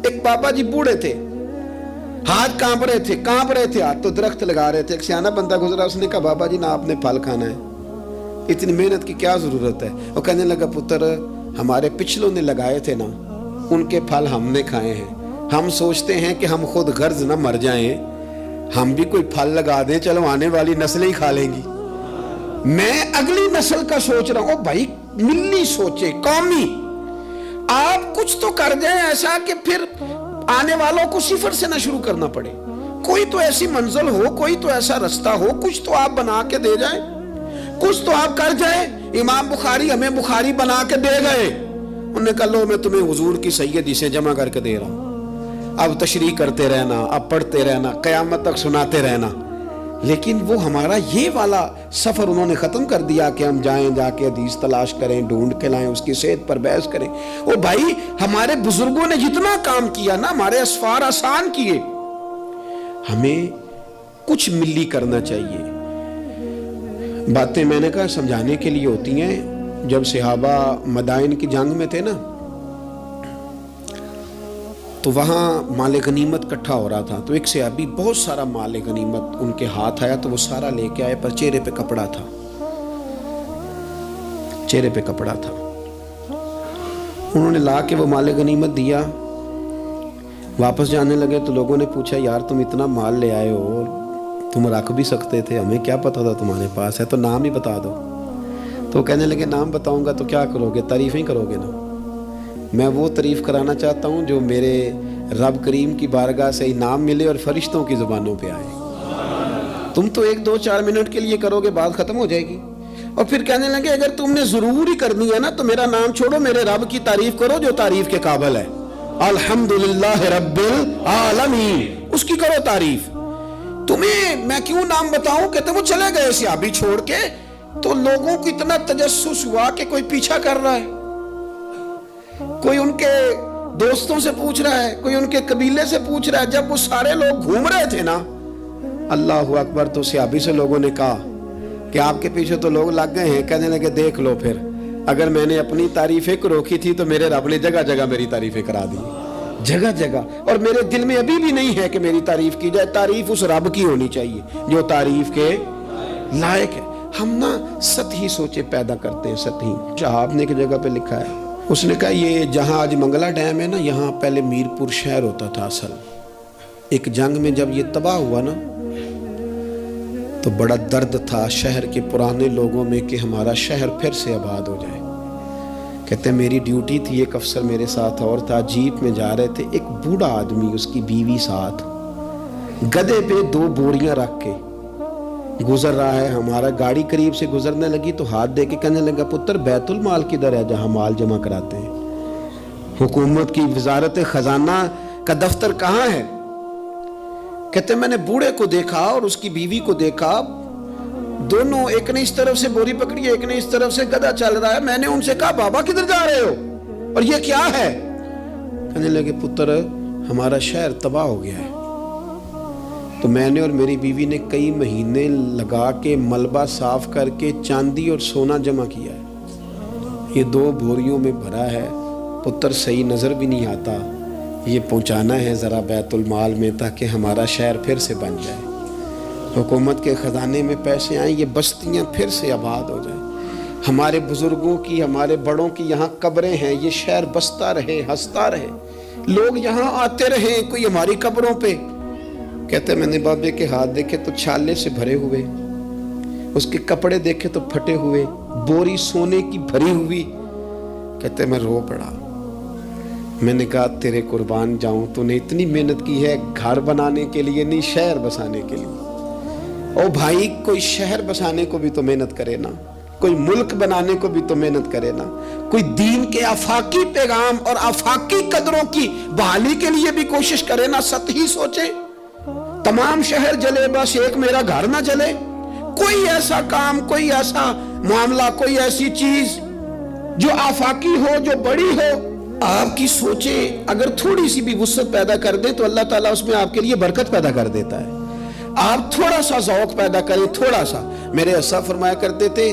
ایک بابا جی بوڑھے تھے, ہاتھ کانپ رہے تھے ہاتھ, تو درخت لگا رہے تھے. ایک سیانا بندہ گزرا, اس نے کہا بابا جی نہ آپ نے پھل کھانا ہے, اتنی محنت کی کیا ضرورت ہے؟ وہ کہنے لگا پتر ہمارے پچھلوں نے لگائے تھے نا, ان کے پھل ہم نے کھائے ہیں. ہم سوچتے ہیں کہ ہم خود غرض نہ مر جائیں, ہم بھی کوئی پھل لگا دیں, چلو آنے والی نسلیں ہی کھا لیں گی. میں اگلی نسل کا سوچ رہا ہوں. بھائی ملی سوچے, قومی, آپ کچھ تو کر جائیں ایسا کہ پھر آنے والوں کو صفر سے نہ شروع کرنا پڑے. کوئی تو ایسی منزل ہو, کوئی تو ایسا رستہ ہو, کچھ تو آپ بنا کے دے جائیں, کچھ تو آپ کر جائیں. امام بخاری ہمیں بخاری بنا کے دے گئے, انہوں نے کہا لو میں تمہیں حضور کی سیدی سے جمع کر کے دے رہا ہوں, اب تشریح کرتے رہنا, اب پڑھتے رہنا, قیامت تک سناتے رہنا. لیکن وہ ہمارا یہ والا سفر انہوں نے ختم کر دیا کہ ہم جائیں, جا کے حدیث تلاش کریں, ڈھونڈ کے لائیں, اس کی صحت پر بحث کریں. او بھائی ہمارے بزرگوں نے جتنا کام کیا نا, ہمارے اسفار آسان کیے, ہمیں کچھ ملی کرنا چاہیے. باتیں میں نے کہا سمجھانے کے لیے ہوتی ہیں. جب صحابہ مدائن کی جنگ میں تھے نا, تو وہاں مال غنیمت کٹھا ہو رہا تھا. تو ایک صحابی بہت سارا مال غنیمت ان کے ہاتھ آیا, تو وہ سارا لے کے آئے, پر چہرے پہ کپڑا تھا, چہرے پہ کپڑا تھا. انہوں نے لا کے وہ مال غنیمت دیا, واپس جانے لگے تو لوگوں نے پوچھا یار تم اتنا مال لے آئے ہو, تم رکھ بھی سکتے تھے, ہمیں کیا پتا تھا تمہارے پاس ہے, تو نام ہی بتا دو. تو کہنے لگے نام بتاؤں گا تو کیا کرو گے, تعریفیں کرو گے نا. میں وہ تعریف کرانا چاہتا ہوں جو میرے رب کریم کی بارگاہ سے انعام ملے اور فرشتوں کی زبانوں پہ آئے. تم تو 1-2-4 منٹ کے لیے کرو گے, بات ختم ہو جائے گی. اور پھر کہنے لگے اگر تم نے ضرور ہی کرنی ہے نا تو میرا نام چھوڑو, میرے رب کی تعریف کرو جو تعریف کے قابل ہے. الحمدللہ رب العالمین, اس کی کرو تعریف. تمہیں میں کیوں نام بتاؤں؟ کہتے وہ چلے گئے صحابی چھوڑ کے, تو لوگوں کو اتنا تجسس ہوا کہ کوئی پیچھا کر رہا ہے, کوئی ان کے دوستوں سے پوچھ رہا ہے, کوئی ان کے قبیلے سے پوچھ رہا ہے. جب وہ سارے لوگ گھوم رہے تھے نا, اللہ اکبر, تو صحابی سے لوگوں نے کہا کہ آپ کے پیچھے تو لوگ لگ گئے ہیں. کہنے لگے دیکھ لو پھر, اگر میں نے اپنی تعریفیں روکی تھی تو میرے رب نے جگہ جگہ میری تعریفیں کرا دی, جگہ جگہ. اور میرے دل میں ابھی بھی نہیں ہے کہ میری تعریف کی جائے. تعریف اس رب کی ہونی چاہیے جو تعریف کے لائق ہے. ہم نا سطحی سوچے پیدا کرتے ہیں, سطحی. شہاب نے ایک جگہ پہ لکھا ہے, اس نے کہا یہ جہاں آج منگلا ڈیم ہے نا, یہاں پہلے میرپور شہر ہوتا تھا اصل. ایک جنگ میں جب یہ تباہ ہوا نا تو بڑا درد تھا شہر کے پرانے لوگوں میں کہ ہمارا شہر پھر سے آباد ہو جائے. کہتے ہیں میری ڈیوٹی تھی, ایک افسر میرے ساتھ اور تھا, جیپ میں جا رہے تھے, ایک بوڑھا آدمی اس کی بیوی ساتھ گدھے پہ 2 بوریاں رکھ کے گزر رہا ہے. ہمارا گاڑی قریب سے گزرنے لگی تو ہاتھ دے کے کہنے لگا پتر بیت المال کدھر ہے جہاں مال جمع کراتے ہیں, حکومت کی وزارت خزانہ کا دفتر کہاں ہے؟ کہتے میں نے بوڑھے کو دیکھا اور اس کی بیوی کو دیکھا, دونوں, ایک نے اس طرف سے بوری پکڑی ہے, ایک نے اس طرف سے گدھا چل رہا ہے. میں نے ان سے کہا بابا کدھر جا رہے ہو اور یہ کیا ہے؟ کہنے لگے پتر ہمارا شہر تباہ ہو گیا ہے, تو میں نے اور میری بیوی نے کئی مہینے لگا کے ملبہ صاف کر کے چاندی اور سونا جمع کیا ہے, یہ 2 بوریوں میں بھرا ہے. پتر صحیح نظر بھی نہیں آتا, یہ پہنچانا ہے ذرا بیت المال میں تاکہ ہمارا شہر پھر سے بن جائے, حکومت کے خزانے میں پیسے آئیں, یہ بستیاں پھر سے آباد ہو جائیں. ہمارے بزرگوں کی, ہمارے بڑوں کی یہاں قبریں ہیں, یہ شہر بستا رہے, ہنستا رہے, لوگ یہاں آتے رہے, کوئی ہماری قبروں پہ. کہتے میں نے بابے کے ہاتھ دیکھے تو چھالے سے بھرے ہوئے, اس کے کپڑے دیکھے تو پھٹے ہوئے, بوری سونے کی بھری ہوئی. کہتے میں رو پڑا. میں نے کہا تیرے قربان جاؤں, تو نے اتنی محنت کی ہے گھر بنانے کے لیے نہیں, شہر بسانے کے لیے. او بھائی کوئی شہر بسانے کو بھی تو محنت کرے نا, کوئی ملک بنانے کو بھی تو محنت کرے نا, کوئی دین کے آفاقی پیغام اور آفاقی قدروں کی بحالی کے لیے بھی کوشش کرے نا. سطحی سوچے, تمام شہر جلے بس ایک میرا گھر نہ جلے. کوئی ایسا کام, کوئی ایسا معاملہ, کوئی ایسی چیز جو آفاقی ہو, جو بڑی ہو, آپ کی سوچیں اگر تھوڑی سی بھی وسعت پیدا کر دیں تو اللہ تعالیٰ اس میں آپ کے لیے برکت پیدا کر دیتا ہے. آپ تھوڑا سا ذوق پیدا کریں, تھوڑا سا. میرے اسا فرمایا کرتے تھے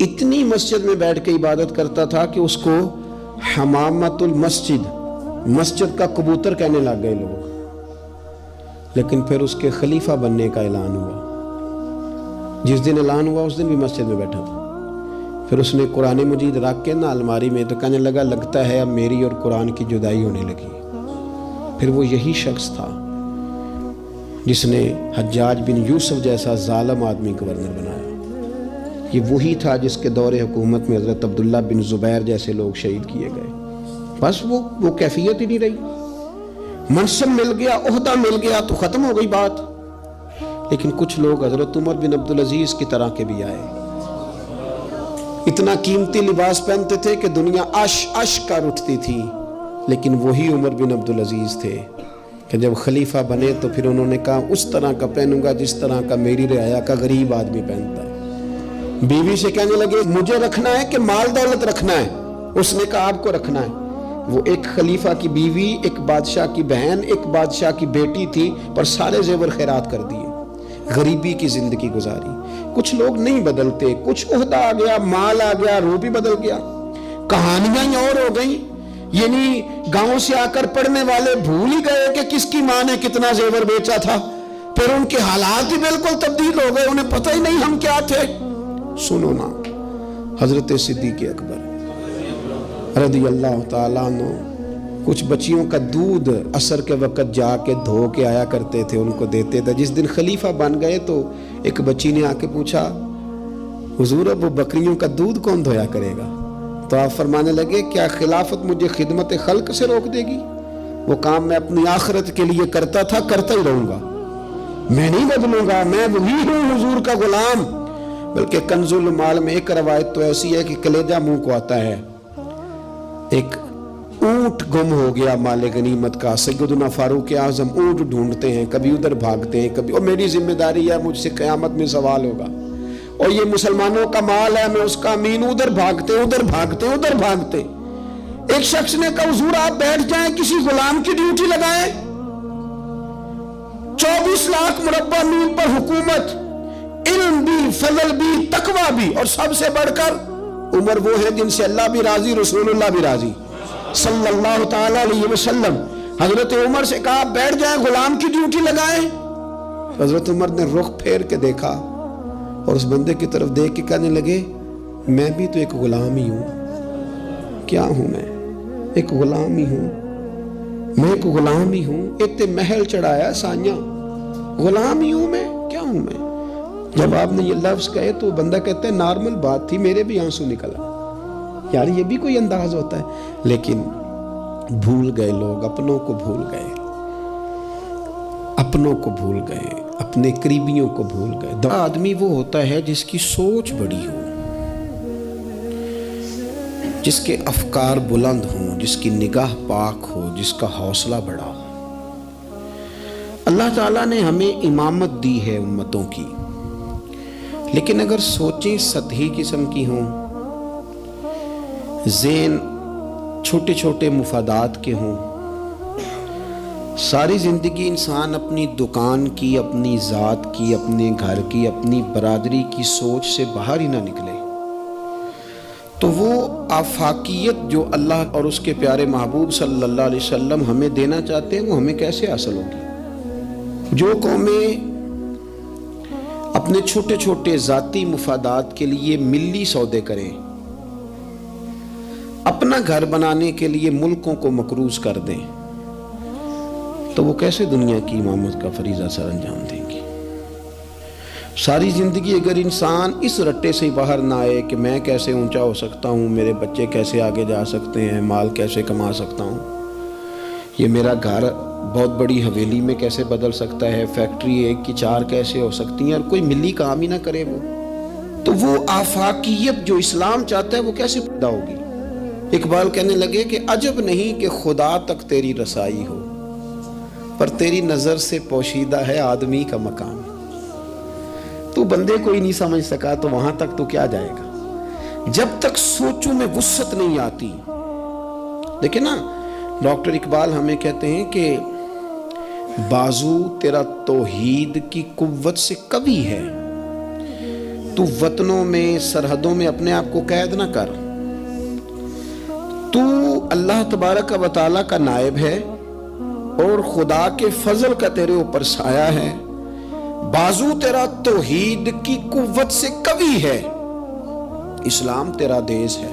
اتنی مسجد میں بیٹھ کے عبادت کرتا تھا کہ اس کو حمامت المسجد، مسجد کا کبوتر کہنے لگ گئے لوگ. لیکن پھر اس کے خلیفہ بننے کا اعلان ہوا. جس دن اعلان ہوا اس دن بھی مسجد میں بیٹھا تھا. پھر اس نے قرآن مجید رکھ کے نا الماری میں، تو کہنے لگا لگتا ہے اب میری اور قرآن کی جدائی ہونے لگی. پھر وہ یہی شخص تھا جس نے حجاج بن یوسف جیسا ظالم آدمی گورنر بنایا. یہ وہی تھا جس کے دور حکومت میں حضرت عبداللہ بن زبیر جیسے لوگ شہید کیے گئے. بس وہ کیفیت ہی نہیں رہی. منصب مل گیا، عہدہ مل گیا تو ختم ہو گئی بات. لیکن کچھ لوگ حضرت عمر بن عبدالعزیز کی طرح کے بھی آئے. اتنا قیمتی لباس پہنتے تھے کہ دنیا عش کر اٹھتی تھی. لیکن وہی عمر بن عبدالعزیز تھے کہ جب خلیفہ بنے تو پھر انہوں نے کہا اس طرح کا پہنوں گا جس طرح کا میری رعایا کا غریب آدمی پہنتا ہے. بیوی سے کہنے لگے مجھے رکھنا ہے کہ مال دولت رکھنا ہے؟ اس نے کہا آپ کو رکھنا ہے. وہ ایک خلیفہ کی بیوی، ایک بادشاہ کی بہن، ایک بادشاہ کی بیٹی تھی، پر سارے زیور خیرات کر دیے. غریبی کی زندگی گزاری. کچھ لوگ نہیں بدلتے، کچھ عہدہ آ گیا، مال آ گیا، روح بھی بدل گیا. کہانیاں ہی اور ہو گئیں. یعنی گاؤں سے آ کر پڑھنے والے بھول ہی گئے کہ کس کی ماں نے کتنا زیور بیچا تھا. پھر ان کے حالات ہی بالکل تبدیل ہو گئے، انہیں پتہ ہی نہیں ہم کیا تھے. سنو نا، حضرت صدیق اکبر رضی اللہ تعالیٰ عنہ کچھ بچیوں کا دودھ عصر کے وقت جا کے دھو کے آیا کرتے تھے، ان کو دیتے تھے. جس دن خلیفہ بن گئے تو ایک بچی نے آ کے پوچھا حضور اب وہ بکریوں کا دودھ کون دھویا کرے گا؟ تو آپ فرمانے لگے کیا خلافت مجھے خدمت خلق سے روک دے گی؟ وہ کام میں اپنی آخرت کے لیے کرتا تھا، کرتا ہی رہوں گا، میں نہیں بدلوں گا. میں وہی ہوں حضور کا غلام. بلکہ کنز المال میں ایک روایت تو ایسی ہے کہ کلیجہ منہ کو آتا ہے. ایک اونٹ گم ہو گیا مال غنیمت کا. سیدنا فاروق اعظم اونٹ ڈھونڈتے ہیں، کبھی ادھر بھاگتے ہیں، کبھی اور میری ذمہ داری ہے، مجھ سے قیامت میں سوال ہوگا اور یہ مسلمانوں کا مال ہے، میں اس کا امین. ادھر بھاگتے ادھر بھاگتے ادھر بھاگتے. ایک شخص نے کہا حضور آپ بیٹھ جائیں، کسی غلام کی ڈیوٹی لگائیں. 24 لاکھ مربع میل پر حکومت، علم بھی، فضل بھی، تقوی بھی، اور سب سے بڑھ کر عمر وہ ہے جن سے اللہ بھی راضی، رسول اللہ بھی راضی صلی اللہ تعالی علیہ وسلم. حضرت عمر سے کہا بیٹھ جائیں، غلام کی ڈیوٹی لگائیں. حضرت عمر نے رخ پھیر کے دیکھا اور اس بندے کی طرف دیکھ کے کہنے لگے میں بھی تو ایک غلام ہی ہوں. کیا ہوں میں؟ ایک غلام ہی ہوں. میں ایک غلام ہی ہوں. اتنے محل چڑھایا سانیاں، غلام ہی ہوں میں. کیا ہوں میں؟ جب آپ نے یہ لفظ کہے تو بندہ کہتا ہے نارمل بات تھی، میرے بھی آنسو نکلا. یار یہ بھی کوئی انداز ہوتا ہے. لیکن بھول گئے لوگ، اپنوں کو بھول گئے، اپنوں کو بھول گئے، اپنے قریبیوں کو بھول گئے. آدمی وہ ہوتا ہے جس کی سوچ بڑی ہو، جس کے افکار بلند ہوں، جس کی نگاہ پاک ہو، جس کا حوصلہ بڑا ہو. اللہ تعالیٰ نے ہمیں امامت دی ہے امتوں کی، لیکن اگر سوچیں سطحی قسم کی ہوں، ذہن چھوٹے چھوٹے مفادات کے ہوں، ساری زندگی انسان اپنی دکان کی، اپنی ذات کی، اپنے گھر کی، اپنی برادری کی سوچ سے باہر ہی نہ نکلے، تو وہ آفاقیت جو اللہ اور اس کے پیارے محبوب صلی اللہ علیہ وسلم ہمیں دینا چاہتے ہیں وہ ہمیں کیسے حاصل ہوگی؟ جو قومیں اپنے چھوٹے چھوٹے ذاتی مفادات کے لیے ملی سودے کریں، اپنا گھر بنانے کے لیے ملکوں کو مقروض کر دیں، تو وہ کیسے دنیا کی امامت کا فریضہ سر انجام دیں گی؟ ساری زندگی اگر انسان اس رٹے سے باہر نہ آئے کہ میں کیسے اونچا ہو سکتا ہوں، میرے بچے کیسے آگے جا سکتے ہیں، مال کیسے کما سکتا ہوں، یہ میرا گھر بہت بڑی حویلی میں کیسے بدل سکتا ہے، فیکٹری 1 کی 4 کیسے ہو سکتی ہیں، اور کوئی ملی کام ہی نہ کرے وہ، تو وہ آفاقیت جو اسلام چاہتا ہے وہ کیسے پیدا ہوگی؟ اقبال کہنے لگے کہ عجب نہیں کہ خدا تک تیری رسائی ہو، پر تیری نظر سے پوشیدہ ہے آدمی کا مقام. تو بندے کو ہی نہیں سمجھ سکا تو وہاں تک تو کیا جائے گا؟ جب تک سوچوں میں وسعت نہیں آتی. دیکھیں نا، ڈاکٹر اقبال ہمیں کہتے ہیں کہ بازو تیرا توحید کی قوت سے قوی ہے، تو وطنوں میں سرحدوں میں اپنے آپ کو قید نہ کر. تو اللہ تبارک و تعالیٰ کا نائب ہے اور خدا کے فضل کا تیرے اوپر سایہ ہے. بازو تیرا توحید کی قوت سے قوی ہے. اسلام تیرا دیس ہے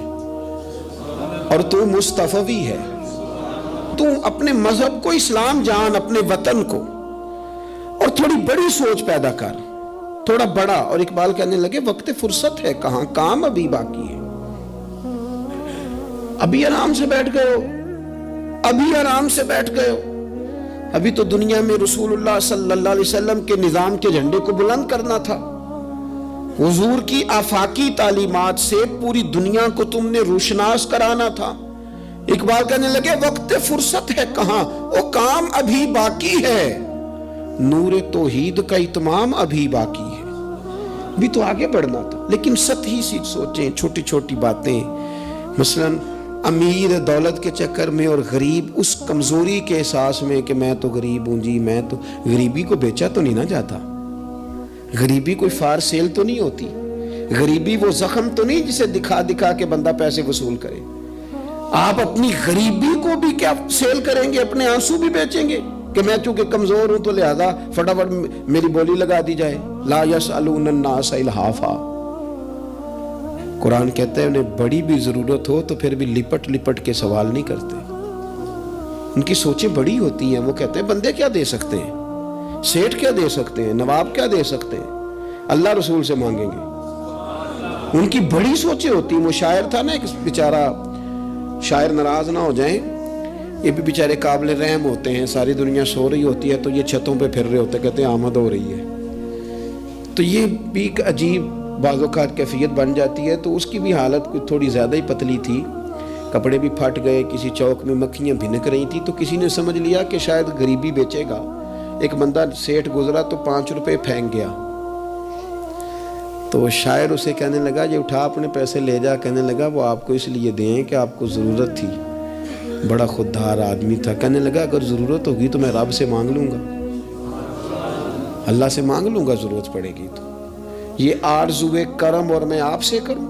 اور تو مصطفی ہے. تو اپنے مذہب کو اسلام جان, اپنے وطن کو, اور تھوڑی بڑی سوچ پیدا کر, تھوڑا بڑا. اور اقبال کہنے لگے وقت فرصت ہے کہاں, کام ابھی باقی ہے. ابھی آرام سے بیٹھ گئے ہو, ابھی آرام سے بیٹھ گئے ہو. ابھی تو دنیا میں رسول اللہ صلی اللہ علیہ وسلم کے نظام کے جھنڈے کو بلند کرنا تھا. حضور کی آفاقی تعلیمات سے پوری دنیا کو تم نے روشناس کرانا تھا. اقبال کہنے لگے وقت فرصت ہے کہاں, وہ کام ابھی باقی ہے. نور توحید کا اتمام ابھی باقی ہے. بھی تو آگے بڑھنا تھا, لیکن سطحی سی سوچیں, چھوٹی چھوٹی باتیں. مثلا امیر دولت کے چکر میں اور غریب اس کمزوری کے احساس میں کہ میں تو غریب ہوں جی, میں تو. غریبی کو بیچا تو نہیں نہ جاتا, غریبی کوئی فار سیل تو نہیں ہوتی, غریبی وہ زخم تو نہیں جسے دکھا دکھا کے بندہ پیسے وصول کرے. آپ اپنی غریبی کو بھی کیا سیل کریں گے, اپنے آنسو بھی بیچیں گے کہ میں چونکہ کمزور ہوں تو لہذا فٹافٹ میری بولی لگا دی جائے. لا یسألون الناس الحافا. قرآن کہتا ہے انہیں بڑی بھی ضرورت ہو تو پھر بھی لپٹ لپٹ کے سوال نہیں کرتے. ان کی سوچیں بڑی ہوتی ہیں. وہ کہتے ہیں بندے کیا دے سکتے ہیں, سیٹھ کیا دے سکتے ہیں, نواب کیا دے سکتے ہیں, اللہ رسول سے مانگیں گے. ان کی بڑی سوچیں ہوتی ہیں. وہ شاعر تھا نا ایک بیچارہ, شاعر ناراض نہ ہو جائیں, یہ بھی بیچارے قابل رحم ہوتے ہیں. ساری دنیا سو رہی ہوتی ہے تو یہ چھتوں پہ پھر رہے ہوتے, کہتے ہیں آمد ہو رہی ہے. تو یہ بھی ایک عجیب بعض اوقات کیفیت بن جاتی ہے. تو اس کی بھی حالت کچھ تھوڑی زیادہ ہی پتلی تھی, کپڑے بھی پھٹ گئے, کسی چوک میں مکھیاں بھنک رہی تھی. تو کسی نے سمجھ لیا کہ شاید غریبی بیچے گا. ایک بندہ سیٹھ گزرا تو 5 روپے پھینک گیا. تو شاعر اسے کہنے لگا یہ اٹھا اپنے پیسے لے جا. کہنے لگا وہ آپ کو اس لیے دیں کہ آپ کو ضرورت تھی, بڑا خوددار آدمی تھا. کہنے لگا اگر ضرورت ہوگی تو میں رب سے مانگ لوں گا, اللہ سے مانگ لوں گا ضرورت پڑے گی تو. یہ آرزوئے کرم اور میں آپ سے کروں,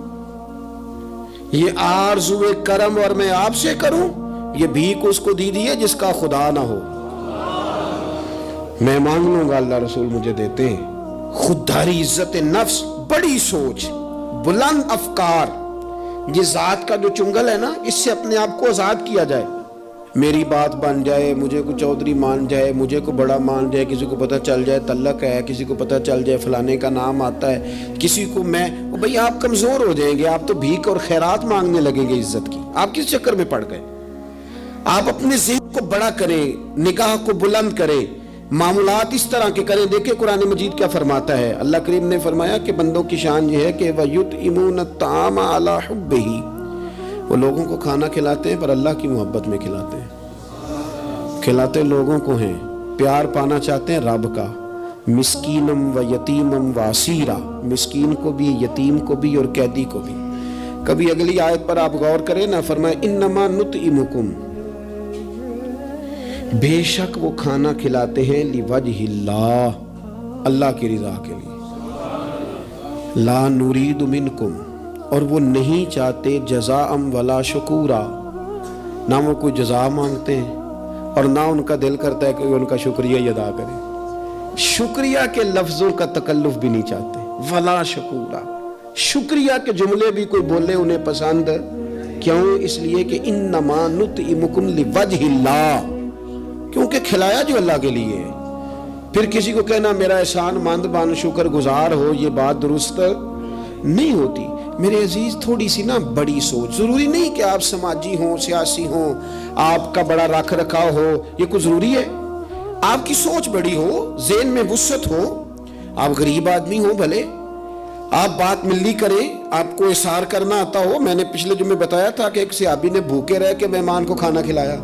یہ آرزوئے کرم اور میں آپ سے کروں, یہ بھیک اس کو دی ہے جس کا خدا نہ ہو. میں مانگ لوں گا, اللہ رسول مجھے دیتے ہیں. خودداری, عزت نفس, بڑی سوچ, بلند افکار, یہ ذات کا جو چنگل ہے نا, اس سے اپنے آپ کو آزاد کیا جائے. میری بات بن جائے, مجھے کو چودھری مان جائے, مجھے کو بڑا مان جائے, کسی کو پتہ چل جائے تعلق ہے, کسی کو پتہ چل جائے فلانے کا نام آتا ہے, کسی کو میں بھئی آپ کمزور ہو جائیں گے. آپ تو بھیک اور خیرات مانگنے لگیں گے عزت کی. آپ کس چکر میں پڑ گئے؟ آپ اپنے ذہن کو بڑا کریں, نگاہ کو بلند کریں, معاملات اس طرح کے کریں. دیکھیں قرآن مجید کیا فرماتا ہے. اللہ کریم نے فرمایا کہ بندوں کی شان یہ ہے کہ وَيُطْعِمُونَ الطَّعَامَ عَلَىٰ حُبِّهِ, وہ لوگوں کو کھانا کھلاتے ہیں پر اللہ کی محبت میں کھلاتے ہیں. کھلاتے لوگوں کو ہیں, پیار پانا چاہتے ہیں رب کا. مسکینم و یتیمم و اسیرا, مسکین کو بھی, یتیم کو بھی اور قیدی کو بھی. کبھی اگلی آیت پر آپ غور کریں نا, فرمایا انما نطعمکم, بے شک وہ کھانا کھلاتے ہیں لوجہ اللہ, اللہ کی رضا کے لیے. لا نرید منکم, اور وہ نہیں چاہتے جزاءم ولا شکورا, نہ وہ کوئی جزا مانگتے ہیں اور نہ ان کا دل کرتا ہے کہ ان کا شکریہ ہی ادا کریں. شکریہ کے لفظوں کا تکلف بھی نہیں چاہتے. ولا شکورا, شکریہ کے جملے بھی کوئی بولے انہیں پسند کیوں؟ اس لیے کہ انما نطعمکم لوجہ اللہ, کیونکہ کھلایا جو اللہ کے لیے ہے. پھر کسی کو کہنا میرا احسان مند بن, شکر گزار ہو, یہ بات درست نہیں ہوتی. میرے عزیز تھوڑی سی نا بڑی سوچ. ضروری نہیں کہ آپ سماجی ہوں, سیاسی ہوں, آپ کا بڑا رکھ رکھاؤ ہو, یہ کوئی ضروری ہے. آپ کی سوچ بڑی ہو, ذہن میں وسعت ہو, آپ غریب آدمی ہو بھلے, آپ بات ملی کریں, آپ کو احسار کرنا آتا ہو. میں نے پچھلے جمعے بتایا تھا کہ ایک صحابی نے بھوکے رہ کے مہمان کو کھانا کھلایا.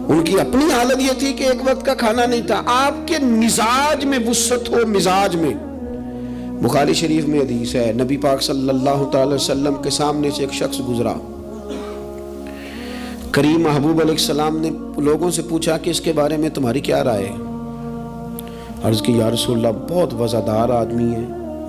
ان کی اپنی حالت یہ تھی کہ ایک وقت کا کھانا نہیں تھا. آپ کے مزاج میں وسعت ہو, مزاج میں. بخاری شریف میں حدیث ہے, نبی پاک صلی اللہ تعالی وسلم کے سامنے سے ایک شخص گزرا. کریم محبوب علیہ السلام نے لوگوں سے پوچھا کہ اس کے بارے میں تمہاری کیا رائے ہے؟ عرض کی یا رسول اللہ بہت وزادار آدمی ہے,